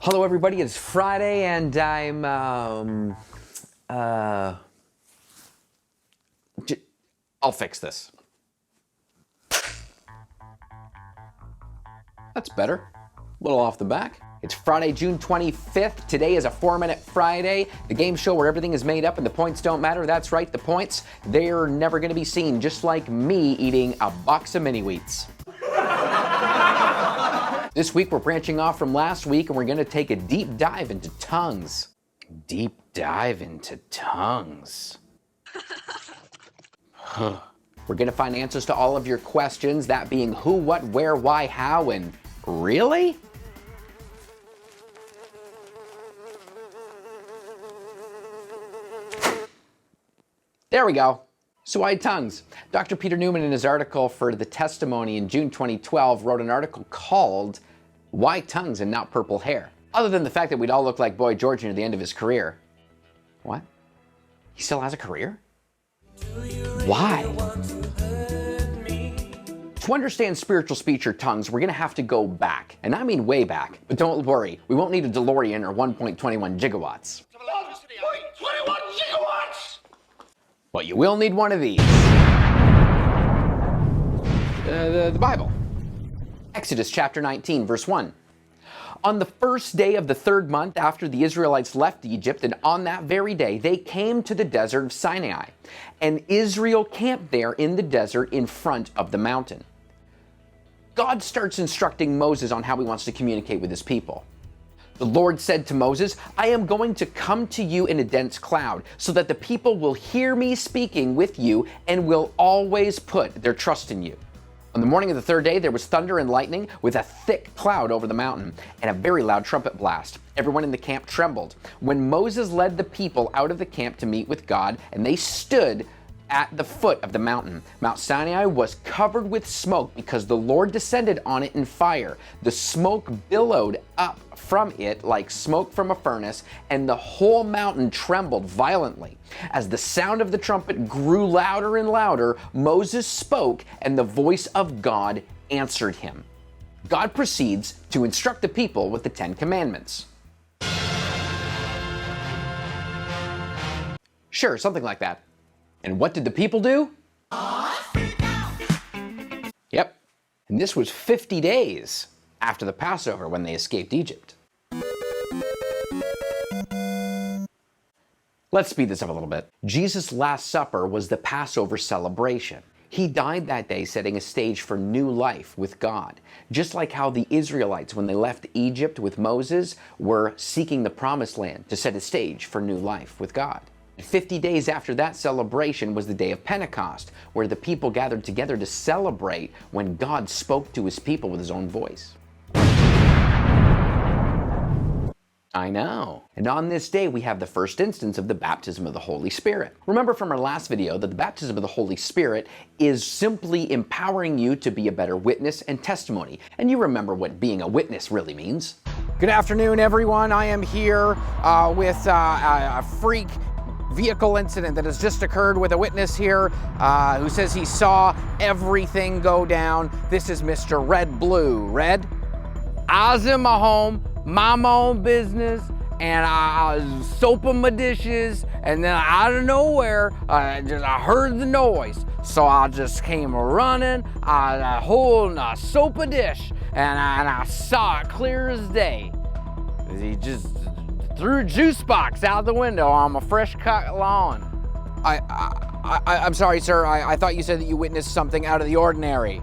Hello everybody, it's Friday and I'm, I'll fix this. That's better. A little off the back. It's Friday, June 25th. Today is a 4-Minute Friday, the game show where everything is made up and the points don't matter. That's right, the points, they're never gonna be seen, just like me eating a box of mini-wheats. This week we're branching off from last week and we're gonna take a deep dive into tongues. Deep dive into tongues. We're gonna find answers to all of your questions, that being who, what, where, why, how, and really? There we go. So why tongues? Dr. Peter Newman, in his article for The Testimony in June 2012, wrote an article called Why Tongues and Not Purple Hair? Other than the fact that we'd all look like Boy George near the end of his career. What? He still has a career? Why? To understand spiritual speech or tongues, we're gonna have to go back. And I mean way back. But don't worry, we won't need a DeLorean or 1.21 gigawatts. 1.21 gigawatts! But you will need one of these. The Bible. Exodus chapter 19, verse 1. On the first day of the third month after the Israelites left Egypt, and on that very day, they came to the desert of Sinai. And Israel camped there in the desert in front of the mountain. God starts instructing Moses on how he wants to communicate with his people. The Lord said to Moses, I am going to come to you in a dense cloud, so that the people will hear me speaking with you and will always put their trust in you. On the morning of the third day, there was thunder and lightning with a thick cloud over the mountain and a very loud trumpet blast. Everyone in the camp trembled. When Moses led the people out of the camp to meet with God, and they stood at the foot of the mountain, Mount Sinai was covered with smoke because the Lord descended on it in fire. The smoke billowed up from it like smoke from a furnace, and the whole mountain trembled violently. As the sound of the trumpet grew louder and louder, Moses spoke, and the voice of God answered him. God proceeds to instruct the people with the 10 Commandments. Sure, something like that. And what did the people do? Yep. And this was 50 days after the Passover when they escaped Egypt. Let's speed this up a little bit. Jesus' Last Supper was the Passover celebration. He died that day setting a stage for new life with God. Just like how the Israelites, when they left Egypt with Moses, were seeking the Promised Land to set a stage for new life with God. 50 days after that celebration was the day of Pentecost, where the people gathered together to celebrate when God spoke to his people with his own voice. I know. And on this day, we have the first instance of the baptism of the Holy Spirit. Remember from our last video that the baptism of the Holy Spirit is simply empowering you to be a better witness and testimony. And you remember what being a witness really means. Good afternoon, everyone. I am here with a freak vehicle incident that has just occurred with a witness here who says he saw everything go down. This is Mr. Red Blue. Red? I was in my home, mind my own business, and I was soaping my dishes, and then out of nowhere, I heard the noise. So I just came running, holding a soap a dish, and I saw it clear as day. He just threw a juice box out the window on my fresh cut lawn. I'm sorry, sir. I thought you said that you witnessed something out of the ordinary.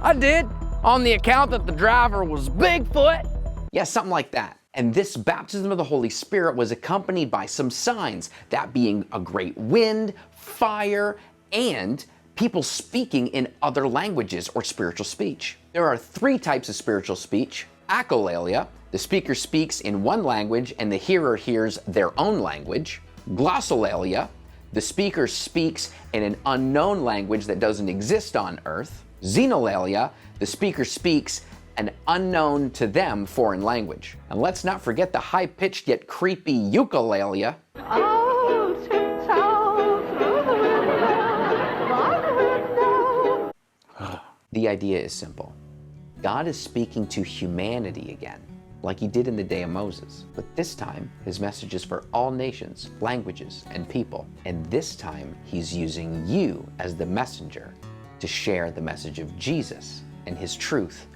I did, on the account that the driver was Bigfoot. Yeah, something like that. And this baptism of the Holy Spirit was accompanied by some signs, that being a great wind, fire, and people speaking in other languages or spiritual speech. There are 3 types of spiritual speech. Echolalia, the speaker speaks in one language and the hearer hears their own language. Glossolalia, the speaker speaks in an unknown language that doesn't exist on earth. Xenolalia, the speaker speaks an unknown to them foreign language. And let's not forget the high-pitched yet creepy ukolalia. The idea is simple. God is speaking to humanity again. like he did in the day of Moses. But this time, his message is for all nations, languages, and people. And this time, he's using you as the messenger to share the message of Jesus and his truth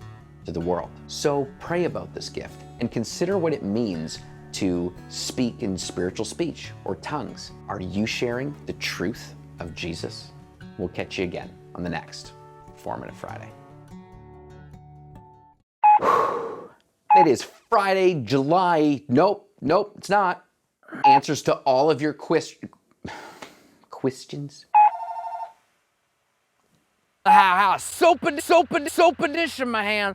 to the world. So pray about this gift and consider what it means to speak in spiritual speech or tongues. Are you sharing the truth of Jesus? We'll catch you again on the next 4-Minute Friday. It is Friday, July. Nope, it's not. Answers to all of your questions. Soap and dish in my hand.